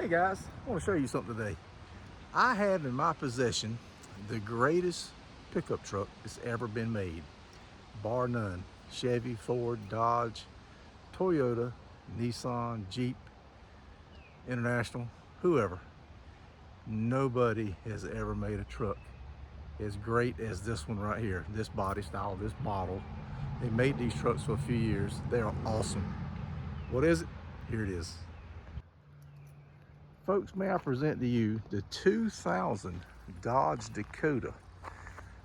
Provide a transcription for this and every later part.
Hey guys, I want to show you something today. I have in my possession the greatest pickup truck that's ever been made, bar none. Chevy, Ford, Dodge, Toyota, Nissan, Jeep, International, whoever. Nobody has ever made a truck as great as this one right here. This body style, this model. They made these trucks for a few years. They are awesome. What is it? Here it is. Folks, may I present to you the 2000 Dodge Dakota.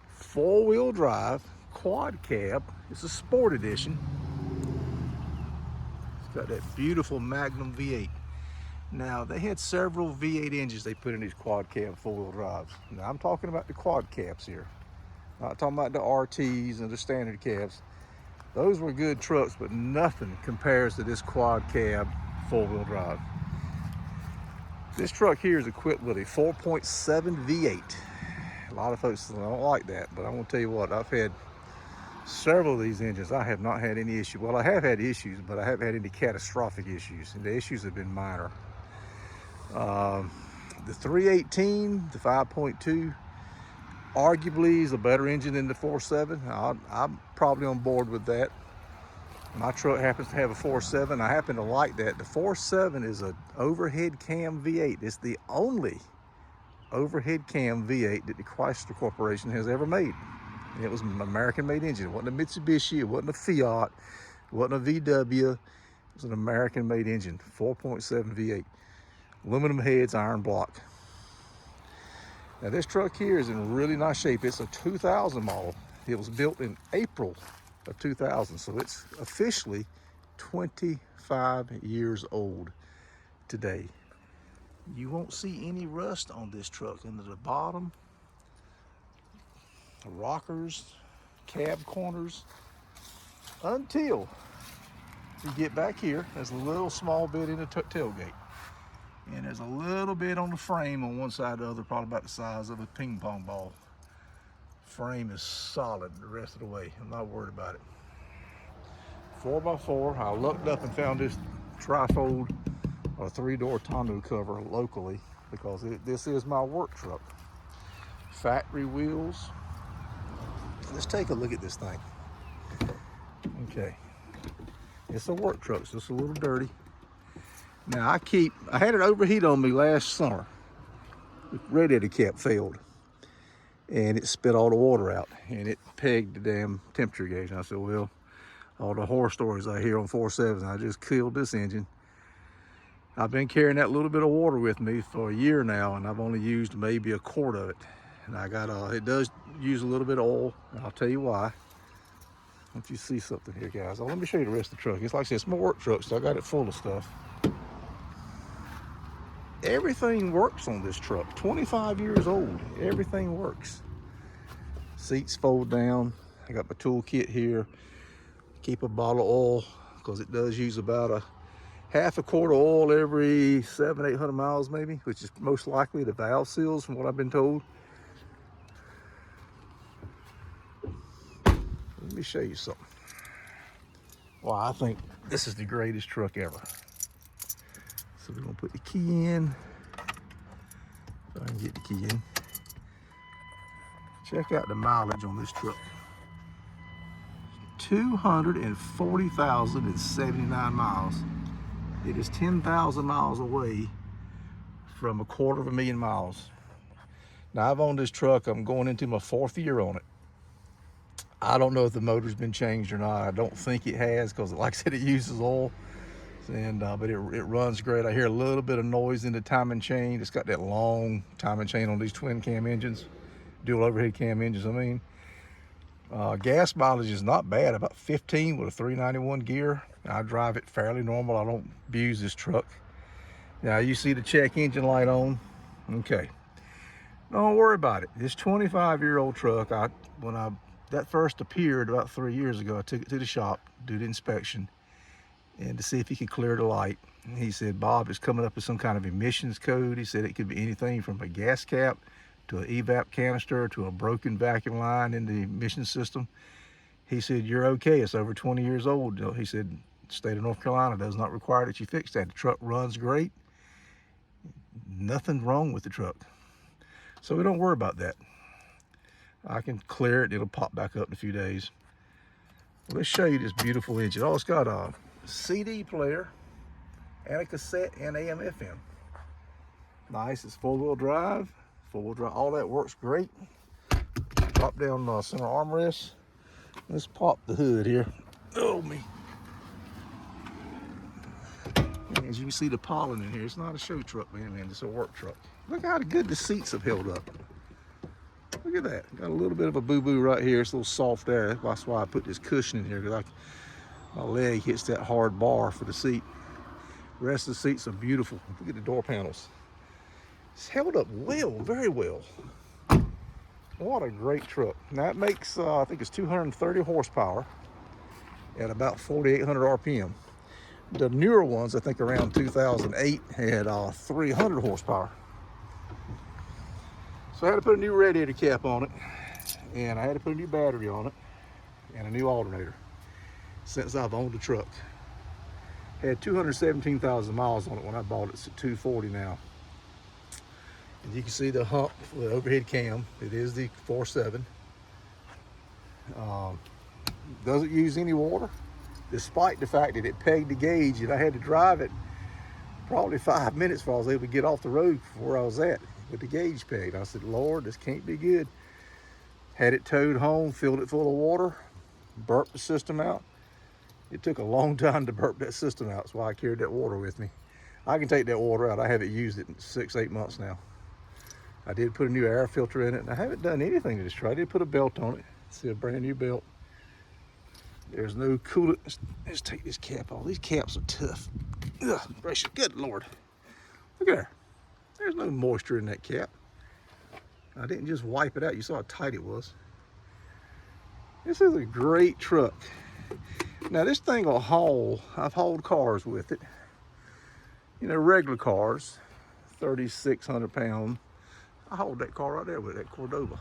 Four-wheel drive, quad cab. It's a sport edition. It's got that beautiful Magnum V8. Now, they had several V8 engines they put in these quad cab four-wheel drives. Now, I'm talking about the quad cabs here. Not talking about the RTs and the standard cabs. Those were good trucks, but nothing compares to this quad cab four-wheel drive. This truck here is equipped with a 4.7 V8. A lot of folks don't like that, but I'm gonna tell you what, I've had several of these engines. I have not had any issue. Well, I have had issues, but I haven't had any catastrophic issues. And the issues have been minor. The 318, the 5.2, arguably is a better engine than the 4.7. I'm probably on board with that. My truck happens to have a 4.7. I happen to like that. The 4.7 is an overhead cam V8. It's the only overhead cam V8 that the Chrysler Corporation has ever made. And it was an American-made engine. It wasn't a Mitsubishi. It wasn't a Fiat. It wasn't a VW. It was an American-made engine, 4.7 V8. Aluminum heads, iron block. Now this truck here is in really nice shape. It's a 2000 model. It was built in April of 2000, so it's officially 25 years old today. You won't see any rust on this truck. Into the bottom, the rockers, cab corners, until you get back here. There's a little small bit in the tailgate, and there's a little bit on the frame on one side or the other, probably about the size of a ping pong ball. Frame is solid the rest of the way. I'm not worried about it. 4x4. I looked up and found this trifold or three-door tonneau cover locally because this is my work truck. Factory wheels. Let's take a look at this thing. Okay, it's a work truck, so it's a little dirty. Now I had it overheat on me last summer. The radiator cap failed, and it spit all the water out, and it pegged the damn temperature gauge. And I said, well, all the horror stories I hear on 4.7s, I just killed this engine. I've been carrying that little bit of water with me for a year now, and I've only used maybe a quart of it. And I got it does use a little bit of oil, and I'll tell you why. If you see something here, guys, let me show you the rest of the truck. It's like I said, it's my work truck, so I got it full of stuff. Everything works on this truck. 25 years old, everything works. Seats fold down. I got my toolkit here. Keep a bottle of oil because it does use about a half a quart of oil every 700-800 miles maybe, which is most likely the valve seals from what I've been told. Let me show you something. Well, I think this is the greatest truck ever. So we're gonna put the key in. If I can get the key in. Check out the mileage on this truck. 240,079 miles. It is 10,000 miles away from 250,000 miles. Now I've owned this truck, I'm going into my 4th year on it. I don't know if the motor's been changed or not. I don't think it has because like I said, it uses oil. And but it runs great. I hear a little bit of noise in the timing chain. It's got that long timing chain on these twin cam engines, dual overhead cam engines, I mean. Gas mileage is not bad, about 15 with a 391 gear. I drive it fairly normal. I don't abuse this truck. Now you see the check engine light on. Okay, don't worry about it. This 25-year-old truck, when that first appeared about 3 years ago, I took it to the shop, do the inspection, and to see if he could clear the light. And he said, Bob, it's coming up with some kind of emissions code. He said it could be anything from a gas cap to an evap canister to a broken vacuum line in the emission system. He said, you're okay. It's over 20 years old. He said, the state of North Carolina does not require that you fix that. The truck runs great. Nothing wrong with the truck. So we don't worry about that. I can clear it, it'll pop back up in a few days. Well, let's show you this beautiful engine. Oh, it's got a CD player and a cassette and AM FM. Nice, it's four-wheel drive. Four-wheel drive, all that works great. Drop down the center armrest. Let's pop the hood here. Oh, me. As you can see the pollen in here, it's not a show truck, man, it's a work truck. Look how good the seats have held up. Look at that, got a little bit of a boo-boo right here. It's a little soft there. That's why I put this cushion in here, because my leg hits that hard bar for the seat. The rest of the seats are beautiful. Look at the door panels. It's held up well, very well. What a great truck. Now it makes, I think it's 230 horsepower at about 4,800 RPM. The newer ones, I think around 2008, had 300 horsepower. So I had to put a new radiator cap on it, and I had to put a new battery on it, and a new alternator since I've owned the truck. Had 217,000 miles on it when I bought it. It's at 240 now. And you can see the hump for the overhead cam. It is the 4.7. Doesn't use any water, despite the fact that it pegged the gauge, and I had to drive it probably 5 minutes before I was able to get off the road from where I was at with the gauge pegged. I said, Lord, this can't be good. Had it towed home, filled it full of water, burped the system out. It took a long time to burp that system out. That's why I carried that water with me. I can take that water out. I haven't used it in 6-8 months now. I did put a new air filter in it, and I haven't done anything to this truck. I did put a belt on it. See, a brand new belt. There's no coolant. Let's take this cap off. These caps are tough. Ugh, gracious, good Lord. Look at there. There's no moisture in that cap. I didn't just wipe it out. You saw how tight it was. This is a great truck. Now this thing will haul, I've hauled cars with it. You know, regular cars, 3,600 pounds. I hauled that car right there with that Cordoba.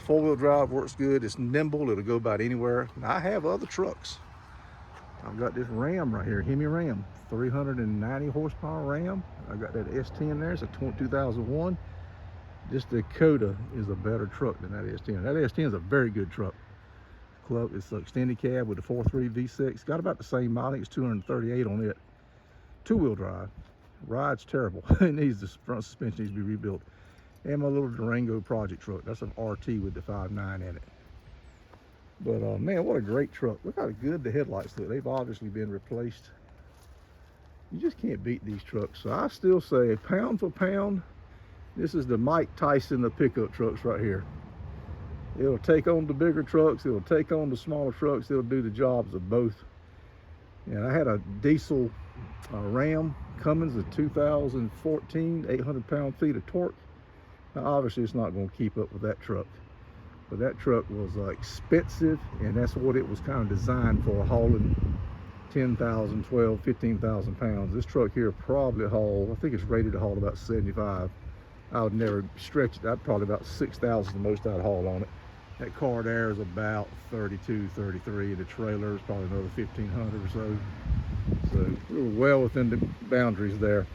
Four-wheel drive works good. It's nimble. It'll go about anywhere. Now, I have other trucks. I've got this Ram right here, Hemi Ram, 390 horsepower Ram. I've got that S10 there. It's a 2001. This Dakota is a better truck than that S10. That S10 is a very good truck. It's an extended cab with a 4.3 V6. Got about the same mile. I think it's 238 on it. Two-wheel drive. Ride's terrible. It needs, the front suspension needs to be rebuilt. And my little Durango project truck. That's an RT with the 5.9 in it. But man, what a great truck. Look how good the headlights look. They've obviously been replaced. You just can't beat these trucks. So I still say, pound for pound, this is the Mike Tyson of pickup trucks right here. It'll take on the bigger trucks. It'll take on the smaller trucks. It'll do the jobs of both. And I had a diesel Ram Cummins, a 2014, 800 pound-feet of torque. Now, obviously, it's not going to keep up with that truck. But that truck was expensive, and that's what it was kind of designed for, hauling 10,000, 12, 15,000 pounds. This truck here probably haul, I think it's rated to haul about 75. I would never stretch it. I'd probably about 6,000 the most I'd haul on it. That car there is about 32, 33. The trailer is probably another 1,500 or so. So we were well within the boundaries there.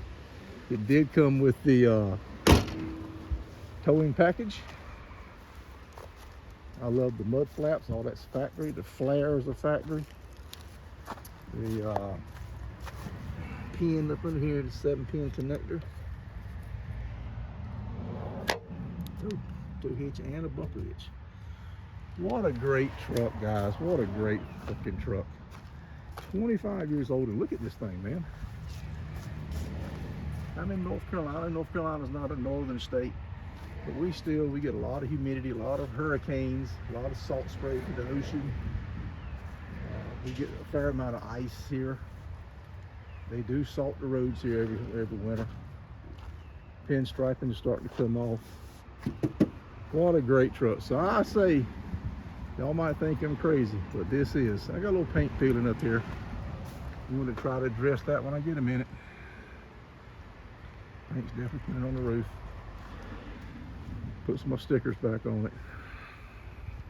It did come with the towing package. I love the mud flaps, all that's factory. The flares are factory. The pin up in here, the 7-pin connector. Tow hitch and a bumper hitch. What a great truck, guys. What a great fucking truck. 25 years old, and look at this thing, man. I'm in North Carolina. North Carolina's not a northern state, but we get a lot of humidity, a lot of hurricanes, a lot of salt spray from the ocean. We get a fair amount of ice here. They do salt the roads here every winter. Pinstriping is starting to come off. What a great truck. So I say, y'all might think I'm crazy, but this is. I got a little paint peeling up here. I'm going to try to address that when I get a minute. Paint's definitely putting it on the roof. Put some more stickers back on it.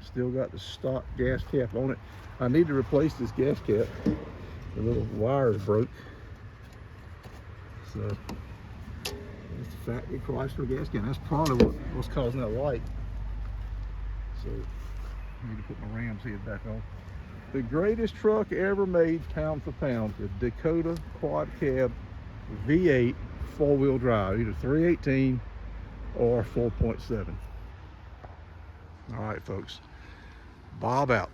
Still got the stock gas cap on it. I need to replace this gas cap. The little wires broke. That's the factory Chrysler gas can. That's probably what's causing that light. So I need to put my Ram's head back on. The greatest truck ever made pound for pound, the Dakota Quad Cab V8 4-wheel drive, either 318 or 4.7. All right, folks. Bob out.